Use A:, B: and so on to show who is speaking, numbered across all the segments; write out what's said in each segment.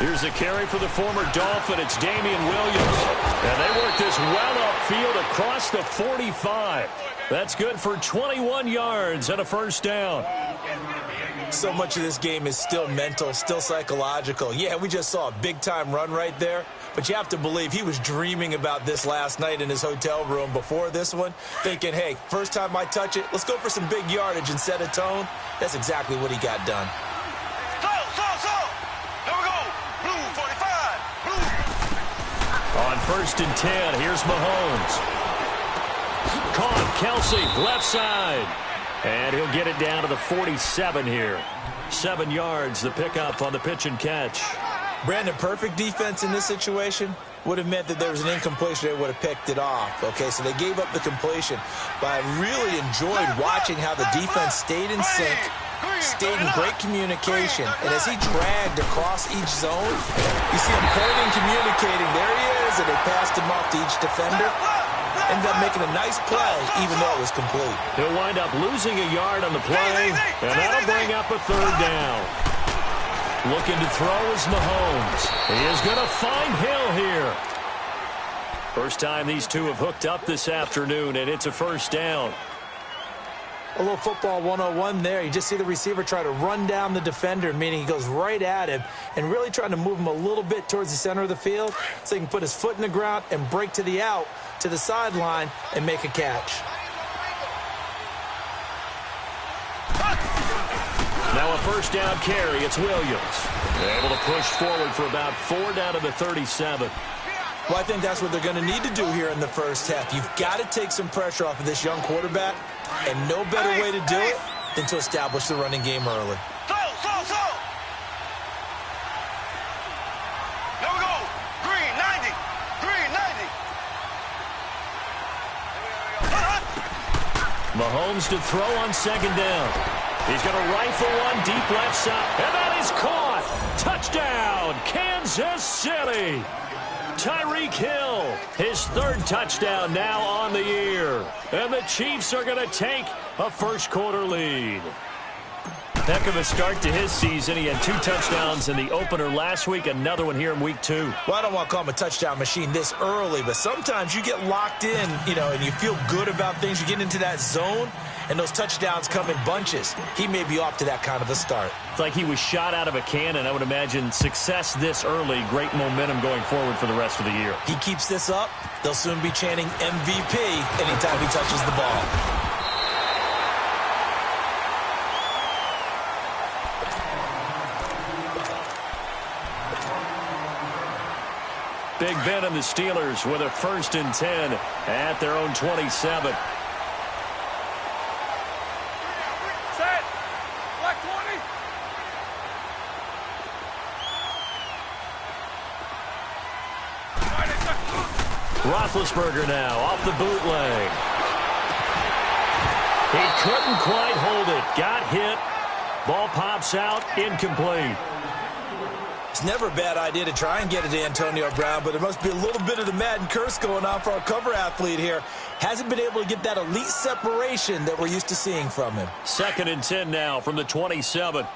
A: Here's a carry for the former Dolphin. It's Damian Williams. And they work this well upfield across the 45. That's good for 21 yards and a first down.
B: So much of this game is still mental, still psychological. Yeah, we just saw a big-time run right there, but you have to believe he was dreaming about this last night in his hotel room before this one, thinking, hey, first time I touch it, let's go for some big yardage and set a tone. That's exactly what he got done.
C: Here we go. Blue 45. Blue.
A: On 1st and 10, here's Mahomes. Caught, Kelsey, left side. And he'll get it down to the 47 here. 7 yards, the pickup on the pitch and catch.
B: Brandon, perfect defense in this situation would have meant that there was an incompletion. They would have picked it off. Okay, so they gave up the completion. But I really enjoyed watching how the defense stayed in sync, stayed in great communication. And as he dragged across each zone, you see him pointing, communicating. There he is, and they passed him off to each defender. Ended up making a nice play, even though it was complete.
A: He'll wind up losing a yard on the play, and that'll bring up a 3rd down. Looking to throw is Mahomes. He is going to find Hill here. First time these two have hooked up this afternoon, and it's a first down.
B: A little football 101 there. You just see the receiver try to run down the defender, meaning he goes right at him and really trying to move him a little bit towards the center of the field so he can put his foot in the ground and break to the out, to the sideline, and make a catch.
A: Now a first down carry. It's Williams. Able to push forward for about 4 down to the 37.
B: Well, I think that's what they're going to need to do here in the first half. You've got to take some pressure off of this young quarterback, and no better way to do it than to establish the running game early.
C: Slow. Here we go. Green 90. Green 90.
A: Mahomes to throw on 2nd down. He's going to rifle one deep left side, and that is caught. Touchdown, Kansas City. Tyreek Hill, his 3rd touchdown now on the year. And the Chiefs are going to take a first-quarter lead. Heck of a start to his season. He had 2 touchdowns in the opener last week, another one here in week 2.
B: Well, I don't want to call him a touchdown machine this early, but sometimes you get locked in, and you feel good about things. You get into that zone, and those touchdowns come in bunches. He may be off to that kind of a start.
A: It's like he was shot out of a cannon. I would imagine success this early, great momentum going forward for the rest of the year.
B: He keeps this up, they'll soon be chanting MVP anytime he touches the ball.
A: Big Ben and the Steelers with a 1st and 10 at their own 27.
C: Set. Black 20.
A: Roethlisberger now off the bootleg. He couldn't quite hold it. Got hit. Ball pops out. Incomplete.
B: It's never a bad idea to try and get it to Antonio Brown, but there must be a little bit of the Madden curse going on for our cover athlete here. Hasn't been able to get that elite separation that we're used to seeing from him.
A: 2nd and 10 now from the 27.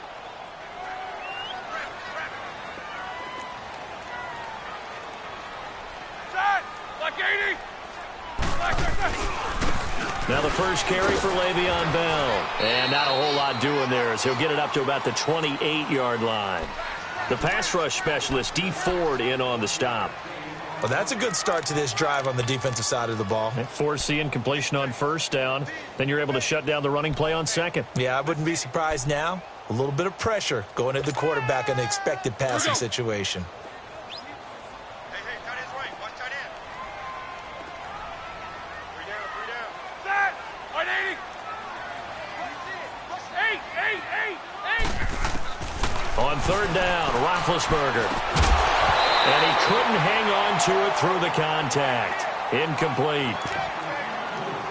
A: Now the first carry for Le'Veon Bell. And not a whole lot doing there as he'll get it up to about the 28-yard line. The pass rush specialist, D. Ford, in on the stop.
B: Well, that's a good start to this drive on the defensive side of the ball.
A: Force the incompletion on 1st down. Then you're able to shut down the running play on 2nd.
B: Yeah, I wouldn't be surprised now. A little bit of pressure going at the quarterback in the expected passing situation.
A: On 3rd down, Roethlisberger. And he couldn't hang on to it through the contact. Incomplete.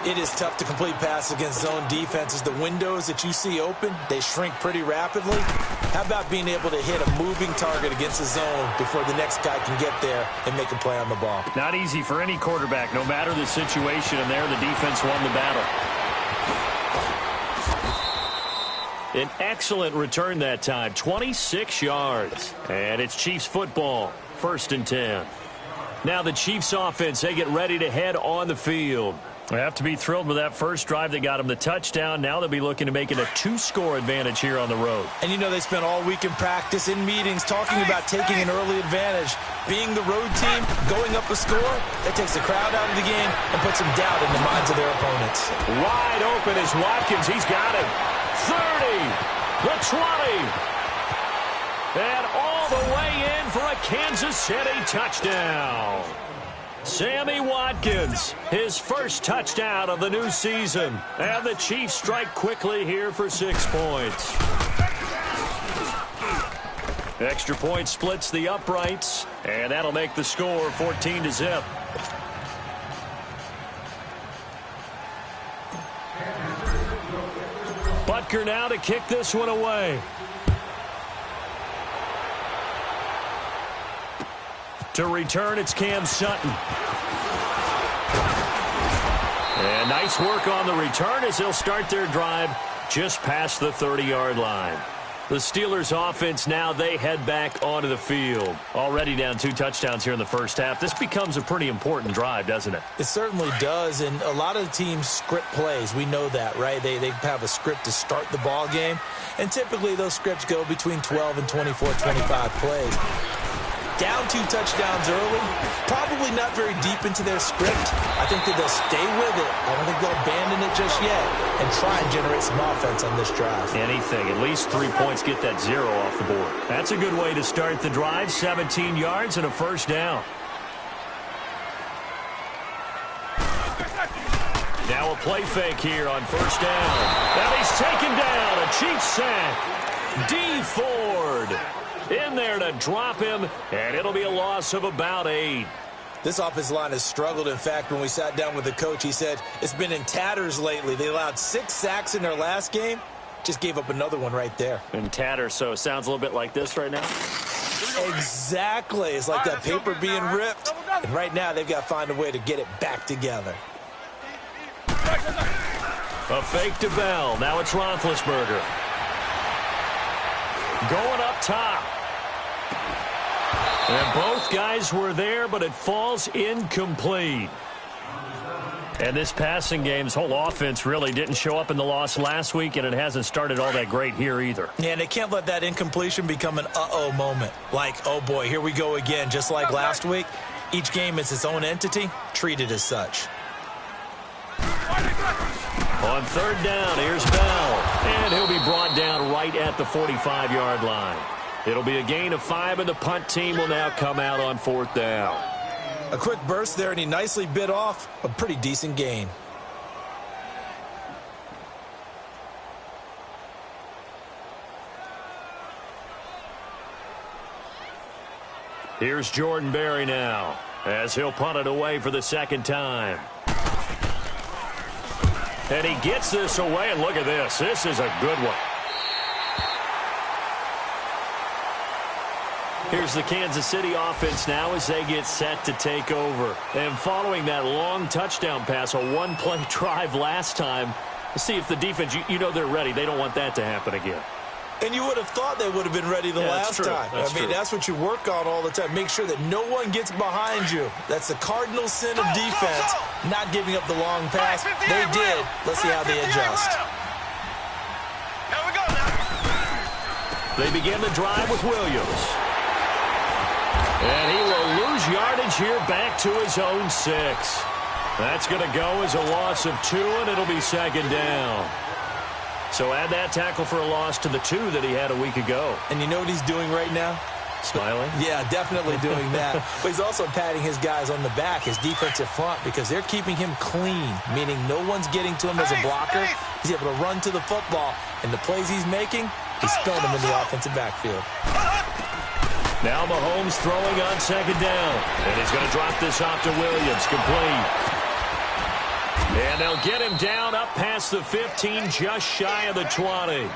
B: It is tough to complete passes against zone defenses. The windows that you see open, they shrink pretty rapidly. How about being able to hit a moving target against the zone before the next guy can get there and make a play on the ball?
A: Not easy for any quarterback, no matter the situation, and there the defense won the battle. An excellent return that time, 26 yards. And it's Chiefs football, 1st and 10. Now the Chiefs offense, they get ready to head on the field. They have to be thrilled with that first drive that got them the touchdown. Now they'll be looking to make it a 2-score advantage here on the road.
B: And you know they spent all week in practice, in meetings, talking about taking an early advantage. Being the road team, going up a score, that takes the crowd out of the game and puts some doubt in the minds of their opponents.
A: Wide open is Watkins. He's got it. 30, the 20, and all the way in for a Kansas City touchdown. Sammy Watkins, his first touchdown of the new season. And the Chiefs strike quickly here for 6 points. Extra point splits the uprights, and that'll make the score 14-0. Butker now to kick this one away. To return, it's Cam Sutton. And nice work on the return as they'll start their drive just past the 30-yard line. The Steelers offense now, they head back onto the field. Already down 2 touchdowns here in the first half. This becomes a pretty important drive, doesn't it?
B: It certainly does, and a lot of teams script plays. We know that, right? They have a script to start the ball game, and typically those scripts go between 12 and 24, 25 plays. Down 2 touchdowns early, probably not very deep into their script. I think that they'll stay with it. I don't think they'll abandon it just yet and try and generate some offense on this drive.
A: Anything, at least 3 points, get that 0 off the board. That's a good way to start the drive, 17 yards and a first down. Now a play fake here on first down. And he's taken down, a Chiefs sack. D. Ford in there to drop him, and it'll be a loss of about 8.
B: This offensive line has struggled. In fact, when we sat down with the coach, he said it's been in tatters lately. They allowed 6 sacks in their last game. Just gave up another one right there.
A: In tatters, so it sounds a little bit like this right now?
B: Exactly. It's like that paper being ripped. And right now, they've got to find a way to get it back together.
A: A fake to Bell. Now it's Roethlisberger. Going up top. And both guys were there, but it falls incomplete. And this passing game's whole offense really didn't show up in the loss last week, and it hasn't started all that great here either.
B: Yeah, and they can't let that incompletion become an uh-oh moment. Like, oh boy, here we go again. Just like last week, each game is its own entity, treated as such.
A: On third down, here's Bell. And he'll be brought down right at the 45-yard line. It'll be a gain of 5, and the punt team will now come out on 4th down.
B: A quick burst there, and he nicely bit off a pretty decent gain.
A: Here's Jordan Berry now, as he'll punt it away for the 2nd time. And he gets this away, and look at this. This is a good one. Here's the Kansas City offense now as they get set to take over. And following that long touchdown pass, a one-play drive last time, let's see if the defense, you know they're ready. They don't want that to happen again.
B: And you would have thought they would have been ready the last time. I mean, that's what you work on all the time. Make sure that no one gets behind you. That's the cardinal sin of defense, not giving up the long pass. They did. Let's see how they adjust.
C: Here we go now.
A: They begin the drive with Williams. And he will lose yardage here back to his own 6. That's going to go as a loss of 2, and it'll be 2nd down. So add that tackle for a loss to the 2 that he had a week ago.
B: And you know what he's doing right now?
A: Smiling?
B: Yeah, definitely doing that. But he's also patting his guys on the back, his defensive front, because they're keeping him clean, meaning no one's getting to him as a blocker. He's able to run to the football, and the plays he's making, he's spelling them in the offensive backfield.
A: Now Mahomes throwing on 2nd down. And he's going to drop this off to Williams. Complete. And they'll get him down up past the 15, just shy of the 20.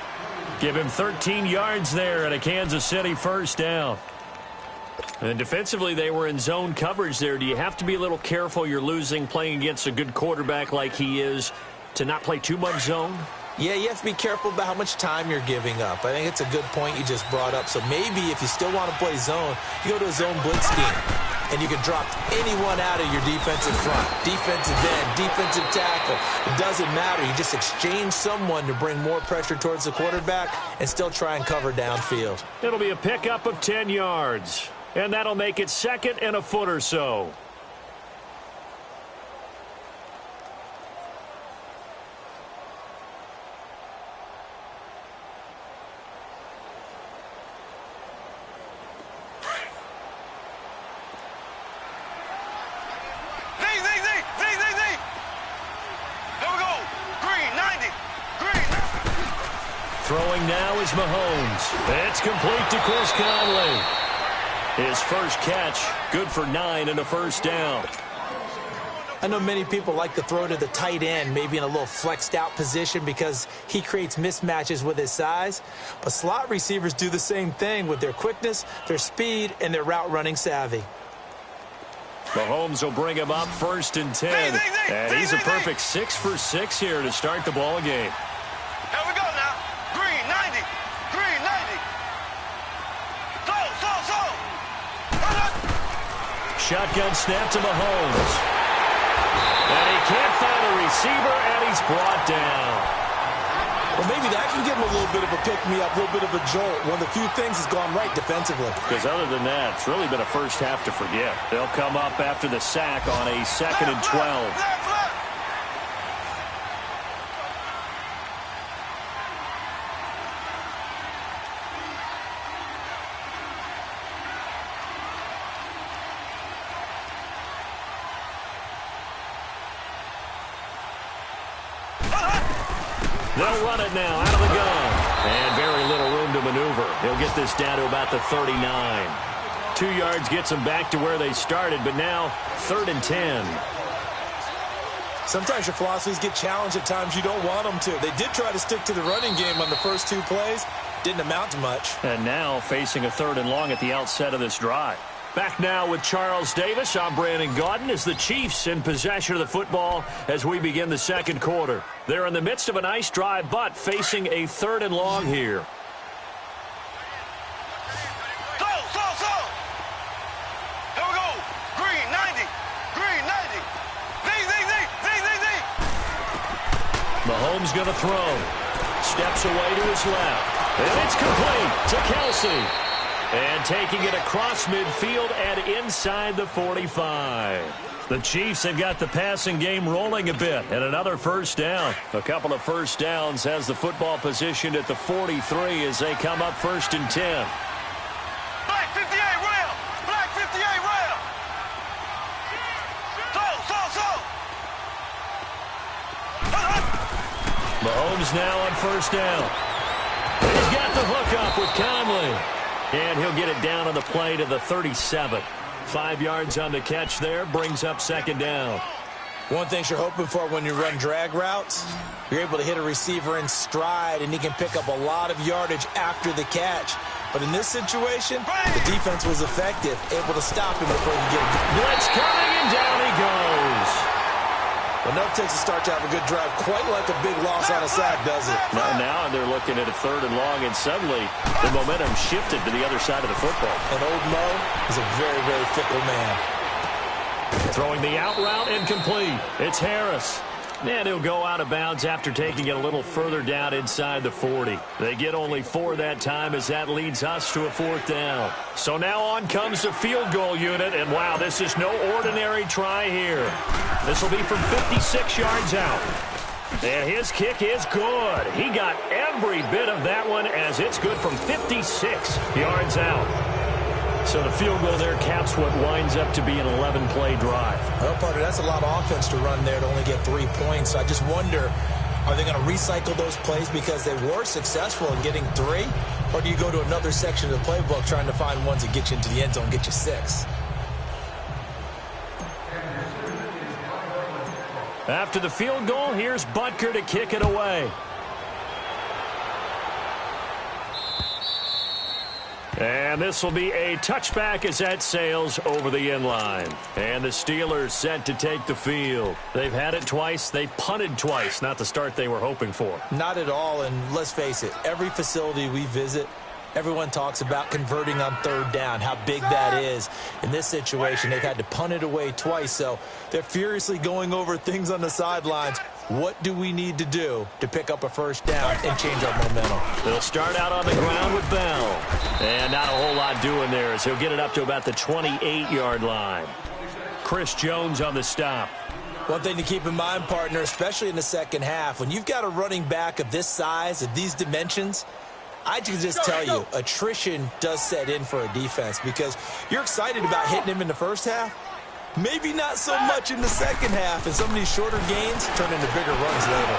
A: Give him 13 yards there and a Kansas City 1st down. And defensively, they were in zone coverage there. Do you have to be a little careful? You're losing, playing against a good quarterback like he is, to not play too much zone?
B: Yeah, you have to be careful about how much time you're giving up. I think it's a good point you just brought up. So maybe if you still want to play zone, you go to a zone blitz scheme, and you can drop anyone out of your defensive front, defensive end, defensive tackle. It doesn't matter. You just exchange someone to bring more pressure towards the quarterback and still try and cover downfield.
A: It'll be a pickup of 10 yards, and that'll make it 2nd and a foot or so. Throwing now is Mahomes. It's complete to Chris Conley. His first catch, good for 9 and a first down.
B: I know many people like to throw to the tight end, maybe in a little flexed out position because he creates mismatches with his size. But slot receivers do the same thing with their quickness, their speed, and their route running savvy.
A: Mahomes will bring him up 1st and 10. And he's a perfect 6 for 6 here to start the ball game.
C: Here we go now. Green 90. Green 90. So.
A: Shotgun snap to Mahomes. And he can't find a receiver, and he's brought down.
B: Well, maybe that can give him a little bit of a pick-me-up, a little bit of a jolt. One of the few things has gone right defensively.
A: Because other than that, it's really been a first half to forget. They'll come up after the sack on a 2nd and 12. They'll run it now out of the gun. And very little room to maneuver. He'll get this down to about the 39. 2 yards gets them back to where they started, but now 3rd and 10.
B: Sometimes your philosophies get challenged at times you don't want them to. They did try to stick to the running game on the first 2 plays. Didn't amount to much.
A: And now facing a 3rd and long at the outset of this drive. Back now with Charles Davis. I'm Brandon Gaudin as the Chiefs in possession of the football as we begin the 2nd quarter. They're in the midst of a nice drive, but facing a 3rd and long here.
C: So. Here we go. Green 90. Green 90. Z.
A: Mahomes going to throw. Steps away to his left. And it's complete to Kelsey. And taking it across midfield and inside the 45. The Chiefs have got the passing game rolling a bit. And another first down. A couple of first downs has the football positioned at the 43 as they come up 1st and 10.
C: Black 58 rail. Black 58 rail. So.
A: Mahomes now on 1st down. He's got the hook up with Conley. And he'll get it down on the play to the 37. 5 yards on the catch there, brings up 2nd down.
B: One thing you're hoping for when you run drag routes, you're able to hit a receiver in stride, and he can pick up a lot of yardage after the catch. But in this situation, the defense was effective, able to stop him before he get him.
A: Blitz coming, and down he goes.
B: Well, never takes a start to have a good drive, quite like a big loss on a sack, does it?
A: Now they're looking at a 3rd and long, and suddenly the momentum shifted to the other side of the football.
B: And old Mo is a very, very fickle man.
A: Throwing the out route incomplete. It's Harris. And he'll go out of bounds after taking it a little further down inside the 40. They get only 4 that time as that leads us to a 4th down. So now on comes the field goal unit, and wow, this is no ordinary try here. This will be from 56 yards out. And his kick is good. He got every bit of that one as it's good from 56 yards out. So the field goal there caps what winds up to be an 11-play drive.
B: Well, partner, that's a lot of offense to run there to only get 3 points. I just wonder, are they going to recycle those plays because they were successful in getting 3? Or do you go to another section of the playbook trying to find ones that get you into the end zone and get you 6?
A: After the field goal, here's Butker to kick it away. And this will be a touchback as that sails over the end line. And the Steelers set to take the field. They've had it twice. They've punted twice. Not the start they were hoping for.
B: Not at all, and let's face it, every facility we visit, everyone talks about converting on third down, how big that is. In this situation, they've had to punt it away twice, so they're furiously going over things on the sidelines. What do we need to do to pick up a first down and change our momentum?
A: They'll start out on the ground with Bell. And not a whole lot doing there as he'll get it up to about the 28-yard line. Chris Jones on the stop.
B: One thing to keep in mind, partner, especially in the second half, when you've got a running back of this size, of these dimensions, I can just tell you, attrition does set in for a defense because you're excited about hitting him in the first half. Maybe not so much in the second half, and some of these shorter gains turn into bigger runs later.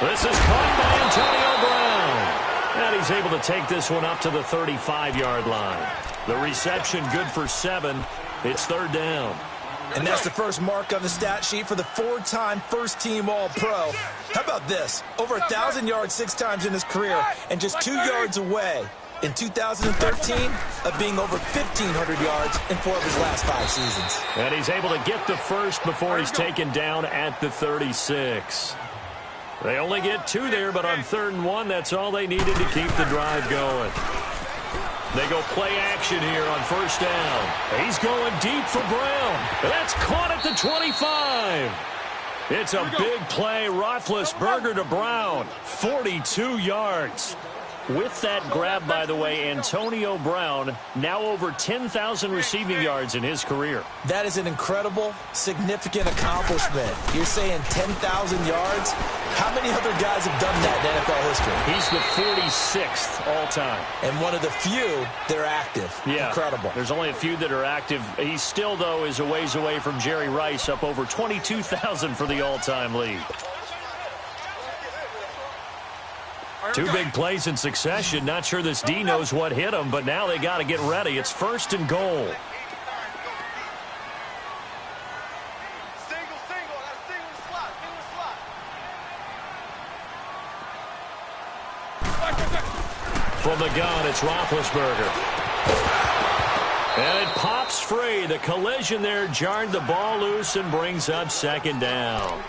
A: This is caught by Antonio Brown. And he's able to take this one up to the 35-yard line. The reception good for 7. It's third down.
B: And that's the first mark on the stat sheet for the 4-time first-team All-Pro. How about this? Over 1,000 yards 6 times in his career, and just 2 yards away in 2013 of being over 1,500 yards in 4 of his last 5 seasons.
A: And he's able to get the first before he's taken down at the 36. They only get 2 there, but on 3rd and 1, that's all they needed to keep the drive going. They go play action here on first down. He's going deep for Brown. That's caught at the 25. It's a big play. Roethlisberger to Brown. 42 yards. With that grab, by the way, Antonio Brown now over 10,000 receiving yards in his career.
B: That is an incredible, significant accomplishment. You're saying 10,000 yards? How many other guys have done that in NFL history?
A: He's the 46th all-time.
B: And one of the few that are active.
A: Yeah,
B: incredible.
A: There's only a few that are active. He still, though, is a ways away from Jerry Rice, up over 22,000 for the all-time lead. 2 big plays in succession. Not sure this D knows what hit him, but now they got to get ready. It's 1st and goal. From the gun, it's Roethlisberger. And it pops free. The collision there jarred the ball loose and brings up 2nd down.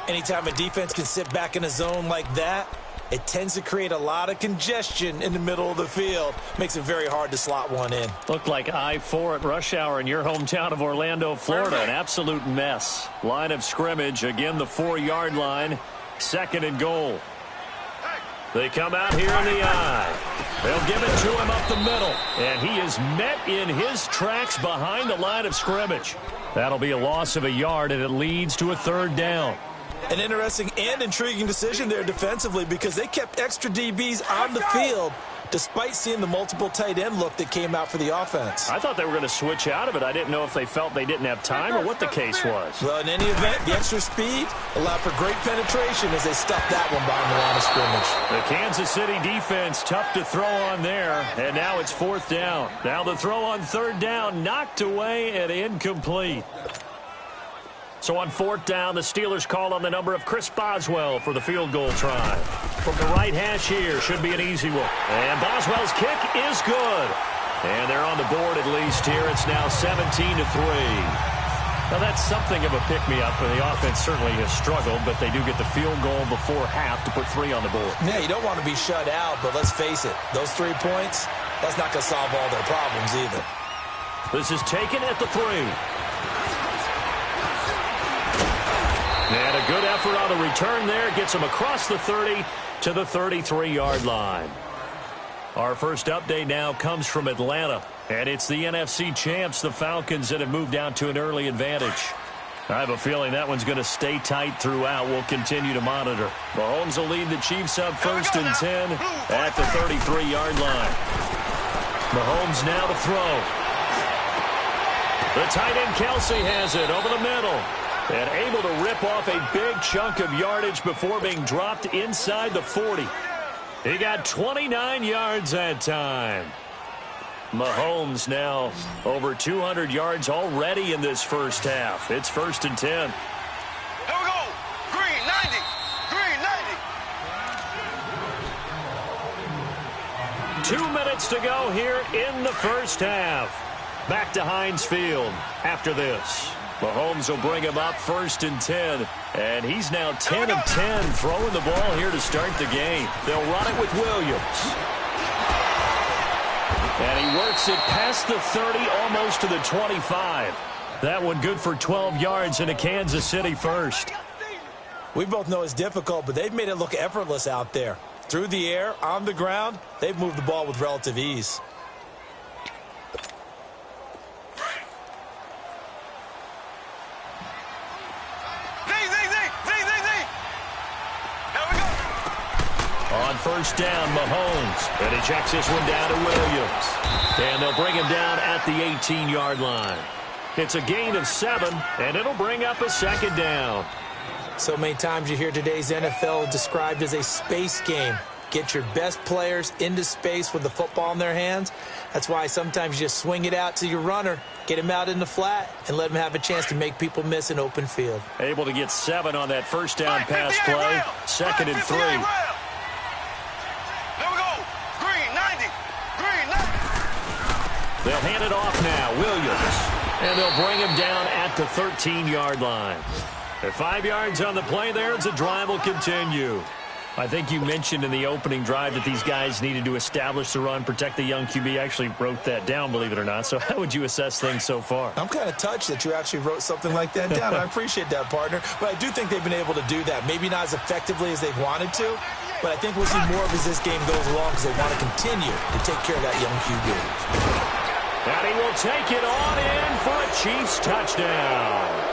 B: Anytime a defense can sit back in a zone like that, it tends to create a lot of congestion in the middle of the field. Makes it very hard to slot one in.
A: Looked like I-4 at rush hour in your hometown of Orlando, Florida. An absolute mess. Line of scrimmage, again the 4-yard line. 2nd and goal. They come out here in the eye. They'll give it to him up the middle. And he is met in his tracks behind the line of scrimmage. That'll be a loss of a yard, and it leads to a 3rd down.
B: An interesting and intriguing decision there defensively because they kept extra DBs on the field despite seeing the multiple tight end look that came out for the offense.
A: I thought they were going to switch out of it. I didn't know if they felt they didn't have time or what the case was.
B: Well, in any event, the extra speed allowed for great penetration as they stuffed that one behind the line of scrimmage.
A: The Kansas City defense tough to throw on there, and now it's 4th down. Now the throw on 3rd down, knocked away and incomplete. So on 4th down, the Steelers call on the number of Chris Boswell for the field goal try. From the right hash here, should be an easy one. And Boswell's kick is good. And they're on the board at least here. It's now 17-3. Now that's something of a pick-me-up, and the offense certainly has struggled, but they do get the field goal before half to put 3 on the board.
B: Yeah, you don't want to be shut out, but let's face it, those 3 points, that's not going to solve all their problems either.
A: This is taken at the 3. And a good effort on the return there. Gets him across the 30 to the 33-yard line. Our first update now comes from Atlanta. And it's the NFC champs, the Falcons, that have moved down to an early advantage. I have a feeling that one's going to stay tight throughout. We'll continue to monitor. Mahomes will lead the Chiefs up 1st and 10 at the 33-yard line. Mahomes now to throw. The tight end Kelsey has it over the middle. And able to rip off a big chunk of yardage before being dropped inside the 40. He got 29 yards that time. Mahomes now over 200 yards already in this first half. It's 1st and 10.
C: Here we go. Green 90. Green 90.
A: 2 minutes to go here in the first half. Back to Heinz Field after this. Mahomes will bring him up 1st and 10. And he's now 10 of 10 throwing the ball here to start the game. They'll run it with Williams. And he works it past the 30, almost to the 25. That one good for 12 yards into Kansas City first.
B: We both know it's difficult, but they've made it look effortless out there. Through the air, on the ground, they've moved the ball with relative ease.
A: On 1st down, Mahomes. And he checks this one down to Williams. And they'll bring him down at the 18-yard line. It's a gain of 7, and it'll bring up a 2nd down.
B: So many times you hear today's NFL described as a space game. Get your best players into space with the football in their hands. That's why sometimes you just swing it out to your runner, get him out in the flat, and let him have a chance to make people miss an open field.
A: Able to get 7 on that 1st down pass play. 2nd and 3. They'll hand it off now. Williams. And they'll bring him down at the 13-yard line. At 5 yards on the play there, as the drive will continue. I think you mentioned in the opening drive that these guys needed to establish the run, protect the young QB. I actually wrote that down, believe it or not. So how would you assess things so far?
B: I'm kind of touched that you actually wrote something like that down. I appreciate that, partner. But I do think they've been able to do that. Maybe not as effectively as they've wanted to, but I think we'll see more of as this game goes along because they want to continue to take care of that young QB.
A: And he will take it on in for a Chiefs touchdown.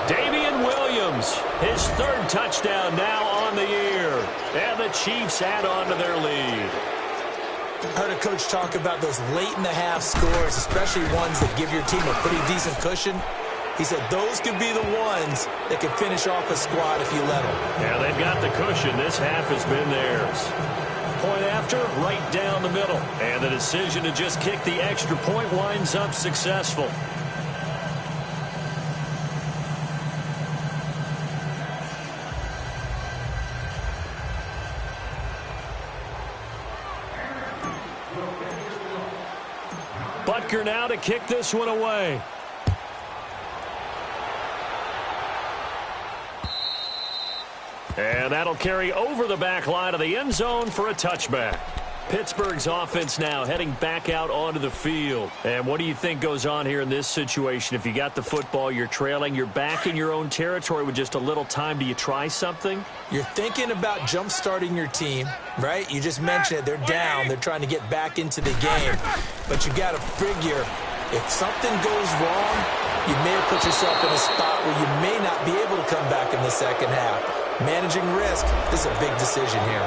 A: Damian Williams, his 3rd touchdown now on the year. And the Chiefs add on to their lead.
B: I heard a coach talk about those late-in-the-half scores, especially ones that give your team a pretty decent cushion. He said those could be the ones that could finish off a squad if you let them.
A: Yeah, they've got the cushion. This half has been theirs. Point after, right down the middle. And the decision to just kick the extra point winds up successful. Butker now to kick this one away. And that'll carry over the back line of the end zone for a touchback. Pittsburgh's offense now heading back out onto the field. And what do you think goes on here in this situation? If you got the football, you're trailing, you're back in your own territory with just a little time. Do you try something?
B: You're thinking about jump-starting your team, right? You just mentioned it. They're down. They're trying to get back into the game. But you got to figure, if something goes wrong, you may have put yourself in a spot where you may not be able to come back in the second half. Managing risk is a big decision here.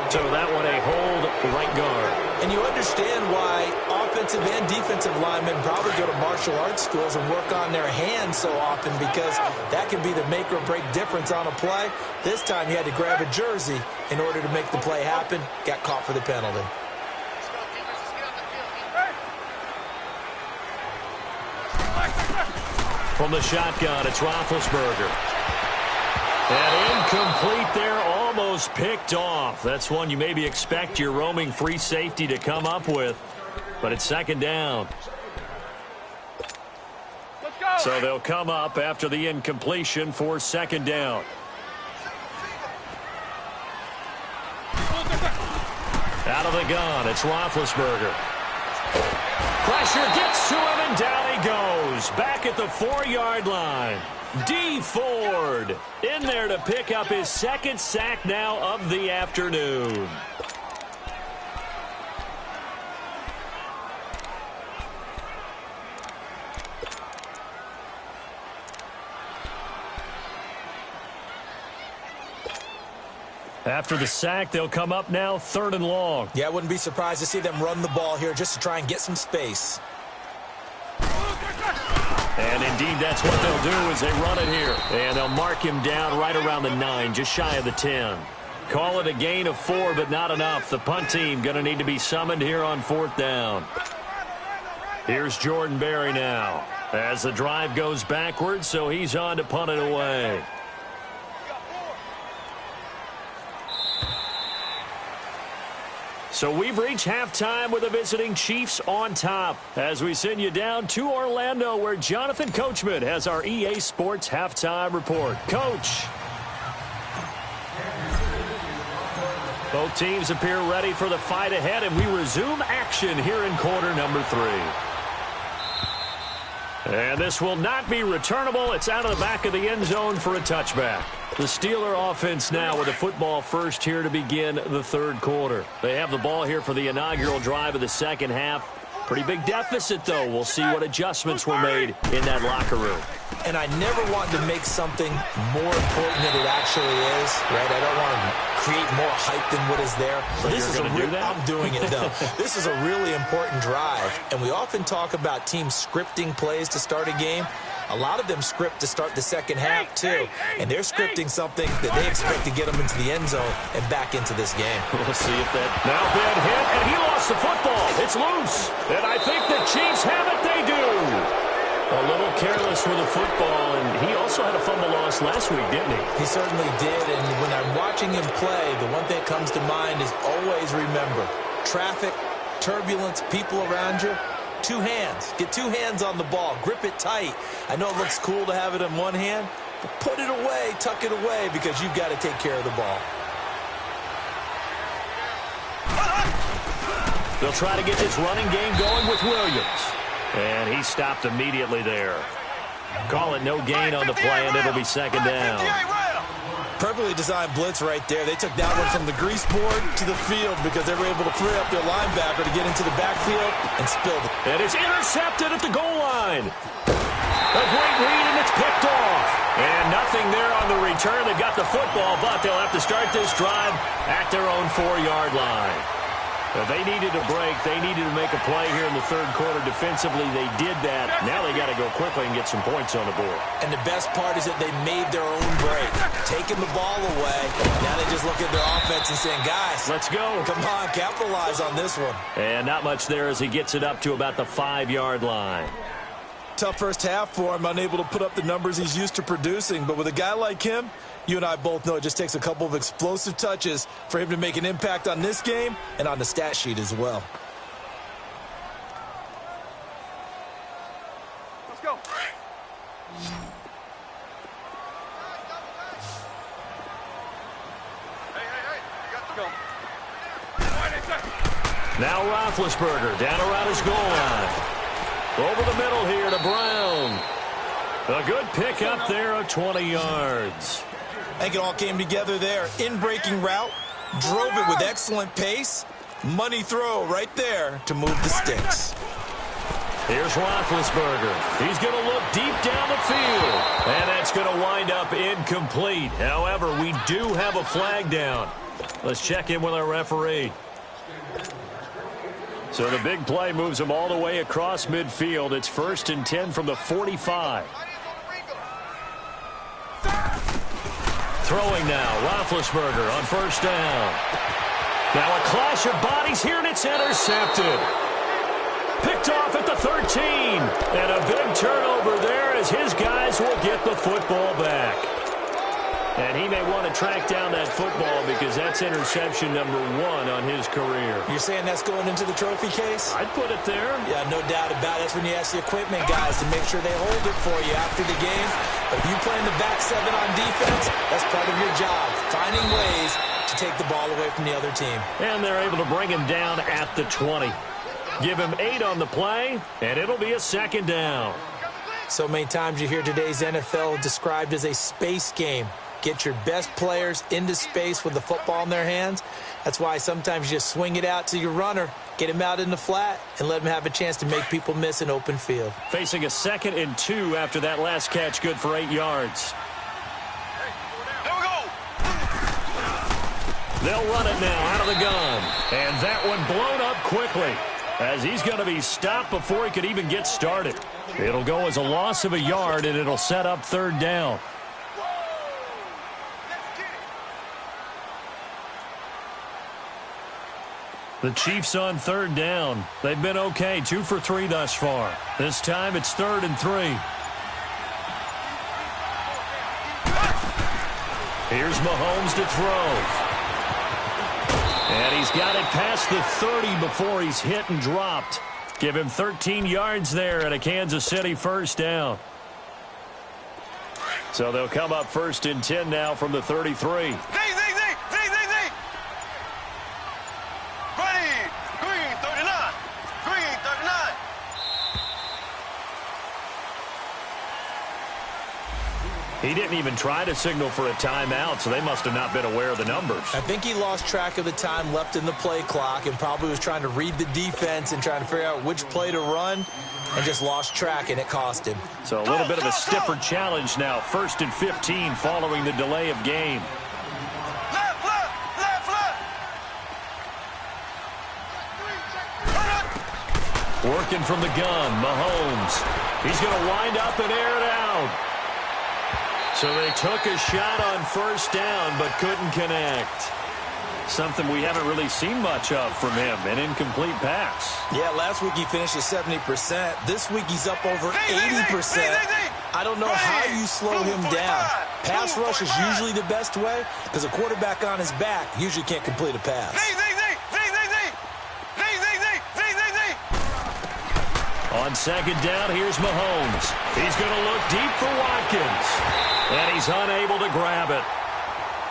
A: So that one a hold right guard.
B: And you understand why offensive and defensive linemen probably go to martial arts schools and work on their hands so often, because that can be the make or break difference on a play. This time you had to grab a jersey in order to make the play happen. Got caught for the penalty.
A: From the shotgun, it's Roethlisberger. And incomplete there, almost picked off. That's one you maybe expect your roaming free safety to come up with. But it's 2nd down. So they'll come up after the incompletion for 2nd down. Out of the gun, it's Roethlisberger. Pressure gets to him, and down he goes. Back at the 4-yard line. D. Ford in there to pick up his 2nd sack now of the afternoon. After the sack, they'll come up now 3rd and long.
B: Yeah, I wouldn't be surprised to see them run the ball here just to try and get some space.
A: And indeed, that's what they'll do as they run it here. And they'll mark him down right around the 9, just shy of the 10. Call it a gain of 4, but not enough. The punt team going to need to be summoned here on 4th down. Here's Jordan Berry now as the drive goes backwards, so he's on to punt it away. So we've reached halftime with the visiting Chiefs on top as we send you down to Orlando where Jonathan Coachman has our EA Sports halftime report. Coach. Both teams appear ready for the fight ahead, and we resume action here in quarter number 3. And this will not be returnable. It's out of the back of the end zone for a touchback. The Steeler offense now with the football first here to begin the third quarter. They have the ball here for the inaugural drive of the second half. Pretty big deficit, though. We'll see what adjustments were made in that locker room.
B: And I never want to make something more important than it actually is, right? I don't want to create more hype than what is there.
A: So this is
B: I'm doing it, though. This is a really important drive. And we often talk about teams scripting plays to start a game. A lot of them script to start the second half, too. And they're scripting something that they expect to get them into the end zone and back into this game.
A: We'll see if that... Now bad hit, and he lost the football. It's loose. And I think the Chiefs have it. They do. A little careless with the football, and he also had a fumble loss last week, didn't he?
B: He certainly did, and when I'm watching him play, the one thing that comes to mind is always remember, traffic, turbulence, people around you, 2 hands. Get 2 hands on the ball. Grip it tight. I know it looks cool to have it in one hand, but put it away, tuck it away, because you've got to take care of the ball.
A: They'll try to get this running game going with Williams. And he stopped immediately there. Call it no gain on the play, and it'll be second down.
B: Perfectly designed blitz right there. They took that one from the grease board to the field because they were able to free up their linebacker to get into the backfield and spilled it.
A: And it's intercepted at the goal line. A great read, and it's picked off. And nothing there on the return. They've got the football, but they'll have to start this drive at their own 4-yard line. They needed a break. They needed to make a play here in the third quarter. Defensively, they did that. Now they got to go quickly and get some points on the board.
B: And the best part is that they made their own break. Taking the ball away. Now they just look at their offense and saying, guys,
A: let's go.
B: Come on, capitalize on this one.
A: And not much there as he gets it up to about the 5-yard line.
B: Tough first half for him, unable to put up the numbers he's used to producing. But with a guy like him, you and I both know it just takes a couple of explosive touches for him to make an impact on this game and on the stat sheet as well.
C: Let's go. Hey, you got to go.
A: Now Roethlisberger down around his goal line. Over the middle here to Brown. A good pick up there of 20 yards.
B: I think it all came together there. In-breaking route, drove it with excellent pace. Money throw right there to move the sticks.
A: Here's Roethlisberger. He's going to look deep down the field. And that's going to wind up incomplete. However, we do have a flag down. Let's check in with our referee. So the big play moves him all the way across midfield. It's 1st and 10 from the 45. Throwing now, Roethlisberger on 1st down. Now a clash of bodies here, and it's intercepted. Picked off at the 13. And a big turnover there as his guys will get the football back. And he may want to track down that football because that's interception number 1 on his career.
B: You're saying that's going into the trophy case?
A: I'd put it there.
B: Yeah, no doubt about it. That's when you ask the equipment guys to make sure they hold it for you after the game. But if you play in the back 7 on defense, that's part of your job, finding ways to take the ball away from the other team.
A: And they're able to bring him down at the 20. Give him 8 on the play, and it'll be a 2nd down.
B: So many times you hear today's NFL described as a space game. Get your best players into space with the football in their hands. That's why sometimes you just swing it out to your runner, get him out in the flat, and let him have a chance to make people miss an open field.
A: Facing a 2nd and 2 after that last catch, good for 8 yards.
C: There we go.
A: They'll run it now out of the gun. And that one blown up quickly as he's going to be stopped before he could even get started. It'll go as a loss of a yard, and it'll set up 3rd down. The Chiefs on 3rd down. They've been okay, 2 for 3 thus far. This time it's 3rd and 3. Here's Mahomes to throw. And he's got it past the 30 before he's hit and dropped. Give him 13 yards there and a Kansas City first down. So they'll come up 1st and 10 now from the 33. He didn't even try to signal for a timeout, so they must have not been aware of the numbers.
B: I think he lost track of the time left in the play clock and probably was trying to read the defense and trying to figure out which play to run and just lost track, and it cost him.
A: So a little bit of a stiffer challenge now. 1st and 15 following the delay of game. Working from the gun, Mahomes. He's going to wind up and air it out. So they took a shot on 1st down but couldn't connect. Something we haven't really seen much of from him, an incomplete pass.
B: Yeah, last week he finished at 70%. This week he's up over 80%. I don't know how you slow him down. Pass rush is usually the best way because a quarterback on his back usually can't complete a pass.
A: On 2nd down, here's Mahomes. He's going to look deep for Watkins. And he's unable to grab it.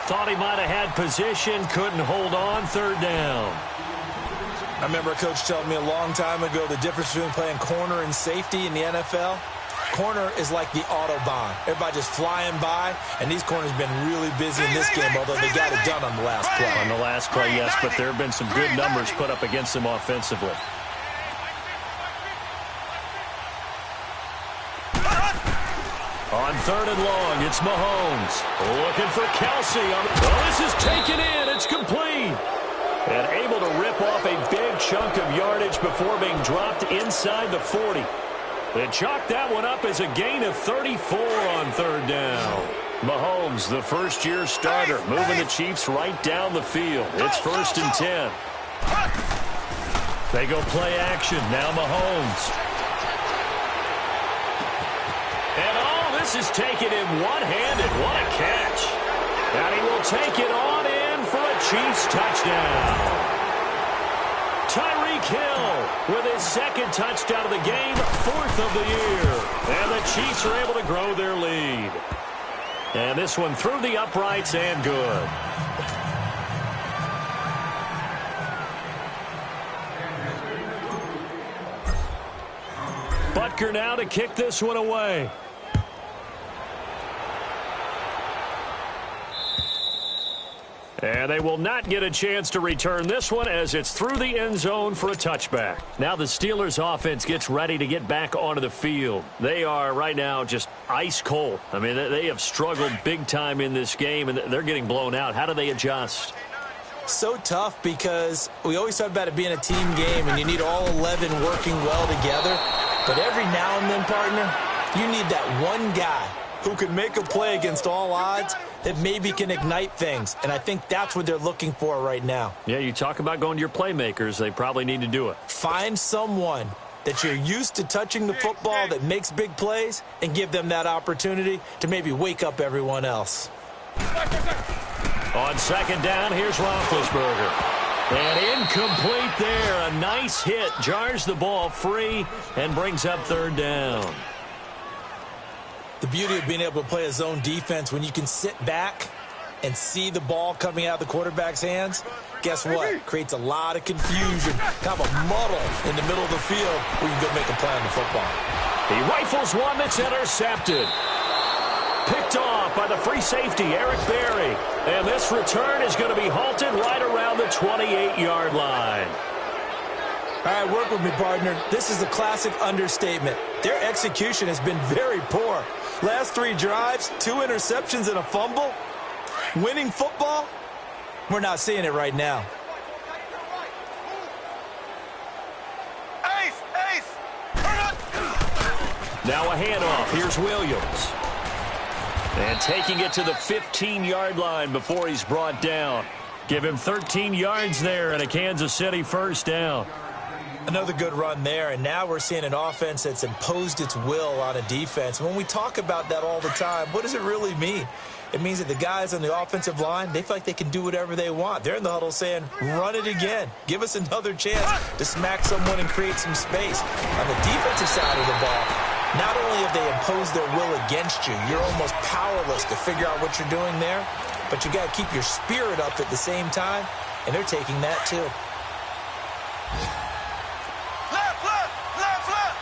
A: Thought he might have had position, couldn't hold on. 3rd down.
B: I remember a coach telling me a long time ago the difference between playing corner and safety in the NFL. Corner is like the Autobahn. Everybody just flying by, and these corners have been really busy in this game, although they got it done on the last play.
A: On the last play, yes, but there have been some good numbers put up against them offensively. On 3rd and long, it's Mahomes. Looking for Kelsey. This is taken in. It's complete. And able to rip off a big chunk of yardage before being dropped inside the 40. They chalked that one up as a gain of 34 on 3rd down. Mahomes, the first-year starter, moving the Chiefs right down the field. It's 1st and 10. They go play action. Now Mahomes. And this is taken in one-handed. What a catch. And he will take it on in for a Chiefs touchdown. Tyreek Hill with his 2nd touchdown of the game, 4th of the year. And the Chiefs are able to grow their lead. And this one through the uprights and good. Butker now to kick this one away. And they will not get a chance to return this one as it's through the end zone for a touchback. Now the Steelers offense gets ready to get back onto the field. They are right now just ice cold. I mean, they have struggled big time in this game, and they're getting blown out. How do they adjust?
B: So tough because we always talk about it being a team game, and you need all 11 working well together. But every now and then, partner, you need that one guy who can make a play against all odds that maybe can ignite things. And I think that's what they're looking for right now.
A: Yeah, you talk about going to your playmakers. They probably need to do it. Find
B: someone that you're used to touching the football that makes big plays and give them that opportunity to maybe wake up everyone else.
A: On 2nd down, here's Roethlisberger. And incomplete there. A nice hit. Jars the ball free and brings up 3rd down.
B: The beauty of being able to play a zone defense when you can sit back and see the ball coming out of the quarterback's hands, guess what? Creates a lot of confusion, kind of a muddle in the middle of the field where you can go make a play on the football.
A: He rifles one that's intercepted. Picked off by the free safety, Eric Berry. And this return is going to be halted right around the 28-yard line.
B: All right, work with me, partner. This is a classic understatement. Their execution has been very poor. Last 3 drives, 2 interceptions and a fumble. Winning football? We're not seeing it right now.
A: Now a handoff. Here's Williams. And taking it to the 15-yard line before he's brought down. Give him 13 yards there and a Kansas City first down.
B: Another good run there, and now we're seeing an offense that's imposed its will on a defense. When we talk about that all the time, what does it really mean? it means that the guys on the offensive line, they feel like they can do whatever they want. They're in the huddle saying, run it again. Give us another chance to smack someone and create some space. On the defensive side of the ball, not only have they imposed their will against you, you're almost powerless to figure out what you're doing there, but you got to keep your spirit up at the same time, and they're taking that too.
C: Left, left, left, left.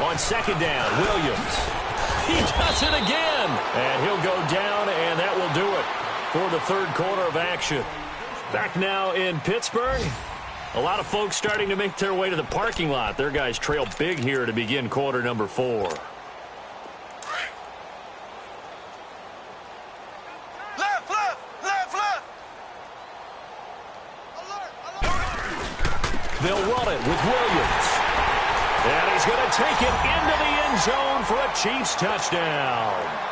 A: On second down, Williams. He does it again. And he'll go down, and that will do it for the third quarter of action. Back now in Pittsburgh. A lot of folks starting to make their way to the parking lot. Their guys trail big here to begin quarter number 4.
C: Left, left, left, left.
A: They'll run it with Williams. And he's going to take it into the end zone for a Chiefs touchdown.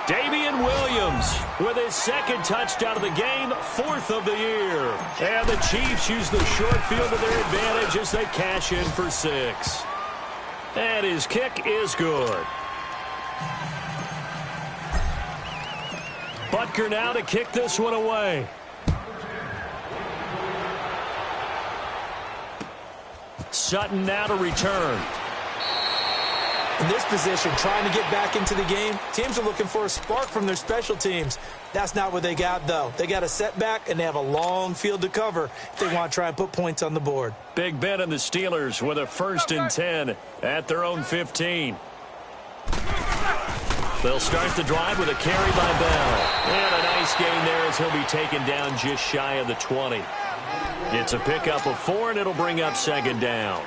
A: Damian Williams with his second touchdown of the game, 4th of the year. And the Chiefs use the short field to their advantage as they cash in for 6. And his kick is good. Butker now to kick this one away. Sutton now to return.
B: In this position, trying to get back into the game, teams are looking for a spark from their special teams. That's not what they got, though. They got a setback, and they have a long field to cover if they want to try and put points on the board.
A: Big Ben and the Steelers with a 1st and 10 at their own 15. They'll start the drive with a carry by Bell. And a nice gain there as he'll be taken down just shy of the 20. It's a pickup of 4, and it'll bring up second down.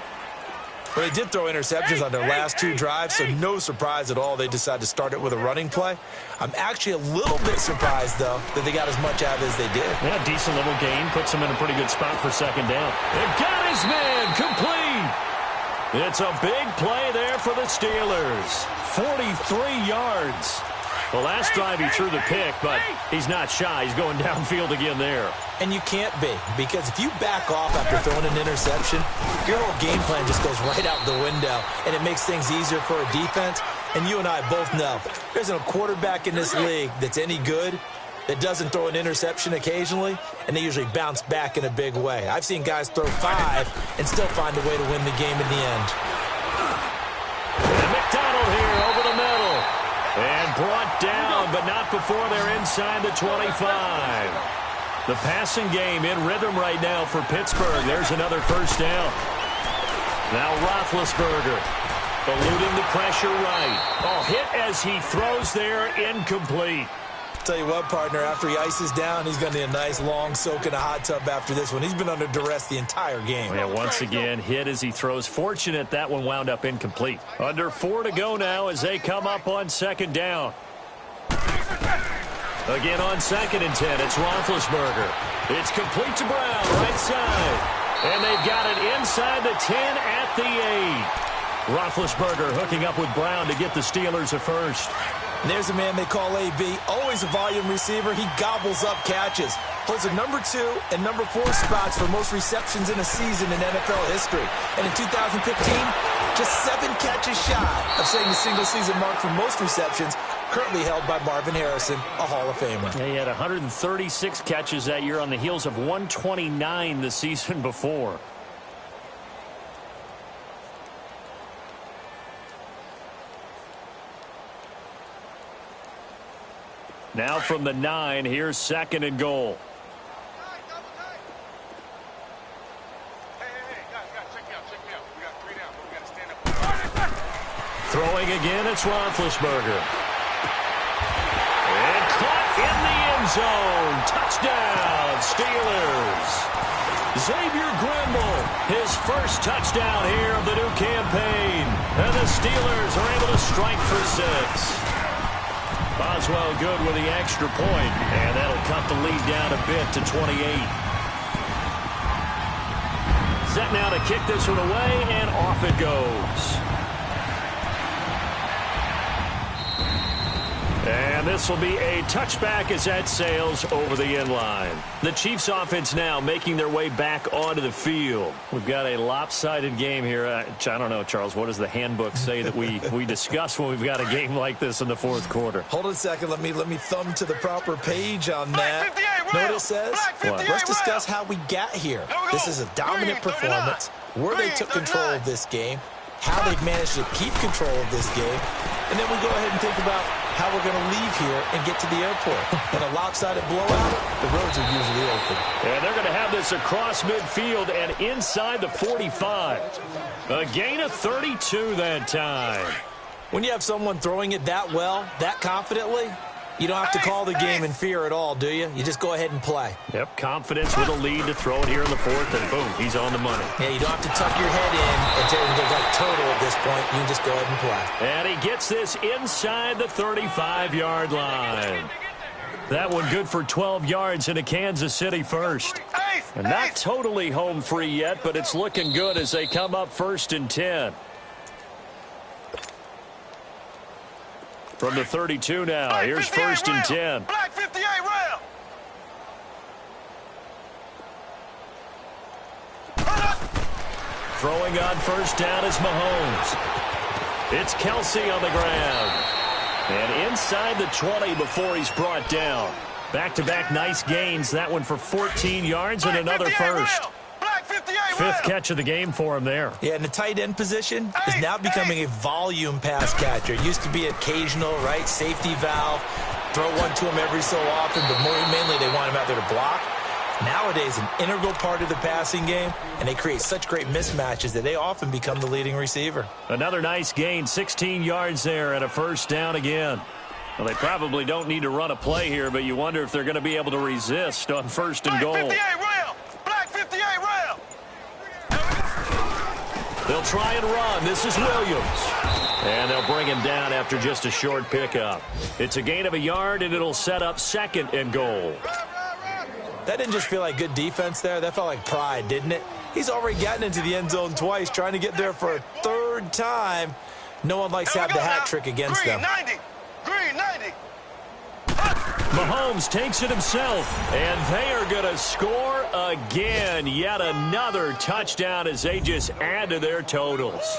B: Well, they did throw interceptions on their last 2 drives, so no surprise at all they decided to start it with a running play. I'm actually a little bit surprised, though, that they got as much out of it as they did.
A: Yeah, decent little gain. Puts them in a pretty good spot for second down. It got his man complete. It's a big play there for the Steelers. 43 yards. The last drive he threw the pick, but he's not shy. He's going downfield again there.
B: And you can't be, because if you back off after throwing an interception, your whole game plan just goes right out the window, and it makes things easier for a defense. And you and I both know there isn't a quarterback in this league that's any good that doesn't throw an interception occasionally, and they usually bounce back in a big way. I've seen guys throw 5 and still find a way to win the game in the end.
A: And McDonald here over the middle. And brought down, but not before they're inside the 25. The passing game in rhythm right now for Pittsburgh. There's another first down. Now Roethlisberger eluding the pressure right. Oh, hit as he throws there, incomplete.
B: Tell you what, partner, after he ices down, he's going to need a nice long soak in a hot tub after this one. He's been under duress the entire game.
A: Yeah, once again, hit as he throws. Fortunate that one wound up incomplete. Under 4 to go now as they come up on second down. Again on 2nd and 10, it's Roethlisberger. It's complete to Brown, right side. And they've got it inside the 10 at the 8. Roethlisberger hooking up with Brown to get the Steelers a first.
B: And there's a man they call AB, always a volume receiver. He gobbles up catches. Holds the number 2 and number 4 spots for most receptions in a season in NFL history. And in 2015, just 7 catches shy of setting the single-season mark for most receptions, currently held by Marvin Harrison, a Hall of Famer.
A: Yeah, he had 136 catches that year on the heels of 129 the season before. Now from the 9, here's 2nd and goal. Throwing again, it's Roethlisberger. And caught in the end zone. Touchdown, Steelers. Xavier Grimble, his first touchdown here of the new campaign. And the Steelers are able to strike for 6. Boswell good with the extra point, and that'll cut the lead down a bit to 28. Set now to kick this one away, and off it goes. And this will be a touchback as that sails over the inline. The Chiefs offense now making their way back onto the field. We've got a lopsided game here. I don't know, Charles, what does the handbook say that we discuss when we've got a game like this in the fourth quarter?
B: Hold on a second. Let me thumb to the proper page on that. Know what it says? Let's discuss how we got here. This is a dominant performance, where they took control of this game, how they've managed to keep control of this game, and then we go ahead and think about how we're going to leave here and get to the airport. In a lopsided blowout, the roads are usually open.
A: And they're going to have this across midfield and inside the 45. A gain of 32 that time.
B: When you have someone throwing it that well, that confidently, you don't have to call the game in fear at all, do you? You just go ahead and play.
A: Yep, confidence with a lead to throw it here in the fourth, and boom, he's on the money.
B: Yeah, you don't have to tuck your head in and go like turtle at this point. You can just go ahead and play.
A: And he gets this inside the 35-yard line. That one good for 12 yards into Kansas City first. And not totally home free yet, but it's looking good as they come up 1st and 10. From the 32 now, here's 1st and 10.
C: Black 58 rail.
A: Throwing on 1st down is Mahomes. It's Kelsey on the ground. And inside the 20 before he's brought down. Back-to-back nice gains. That one for 14 yards and another first. Fifth catch of the game for him there.
B: Yeah, and the tight end position is now becoming a volume pass catcher. It used to be occasional, right? Safety valve. Throw one to him every so often, but mainly they want him out there to block. Nowadays, an integral part of the passing game, and they create such great mismatches that they often become the leading receiver.
A: Another nice gain, 16 yards there and a 1st down again. Well, they probably don't need to run a play here, but you wonder if they're going to be able to resist on 1st and goal.
C: Black 58 rail. Black 58 rail.
A: They'll try and run. This is Williams. And they'll bring him down after just a short pickup. It's a gain of a yard, and it'll set up 2nd and goal.
B: That didn't just feel like good defense there. That felt like pride, didn't it? He's already gotten into the end zone twice, trying to get there for a 3rd time. No one likes to have the hat trick against them.
C: 90. Green 90.
A: Mahomes takes it himself, and they are going to score again. Yet another touchdown as they just add to their totals.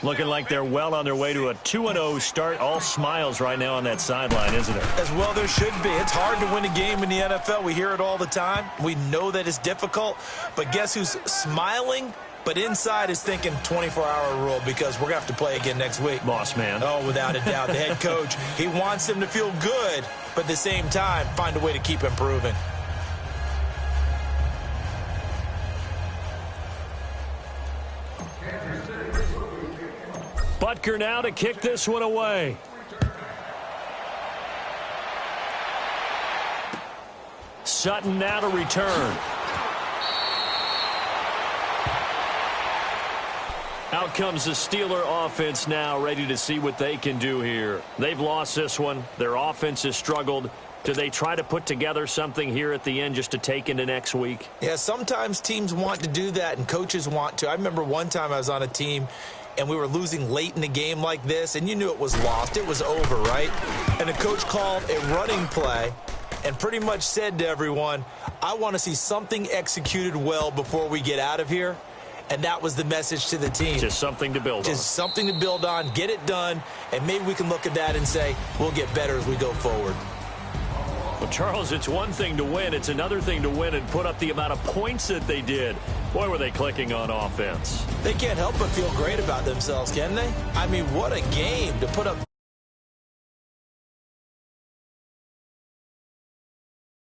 A: Looking like they're well on their way to a 2-0 start. All smiles right now on that sideline, isn't it?
B: As well there should be. It's hard to win a game in the NFL. We hear it all the time. We know that it's difficult. But guess who's smiling? But inside is thinking 24-hour rule because we're going to have to play again next week.
A: Boss man.
B: Oh, without a doubt. The head coach, he wants them to feel good, but at the same time, find a way to keep improving.
A: Butker now to kick this one away. Sutton now to return. Out comes the Steeler offense now, ready to see what they can do here. They've lost this one. Their offense has struggled. Do they try to put together something here at the end just to take into next week?
B: Yeah, sometimes teams want to do that and coaches want to. I remember one time I was on a team and we were losing late in the game like this, and you knew it was lost. It was over, right? And the coach called a running play and pretty much said to everyone, I want to see something executed well before we get out of here. And that was the message to the team.
A: Just something to build on.
B: Just something to build on, get it done, and maybe we can look at that and say, we'll get better as we go forward.
A: Well, Charles, it's one thing to win. It's another thing to win and put up the amount of points that they did. Boy, were they clicking on offense.
B: They can't help but feel great about themselves, can they? I mean, what a game to put up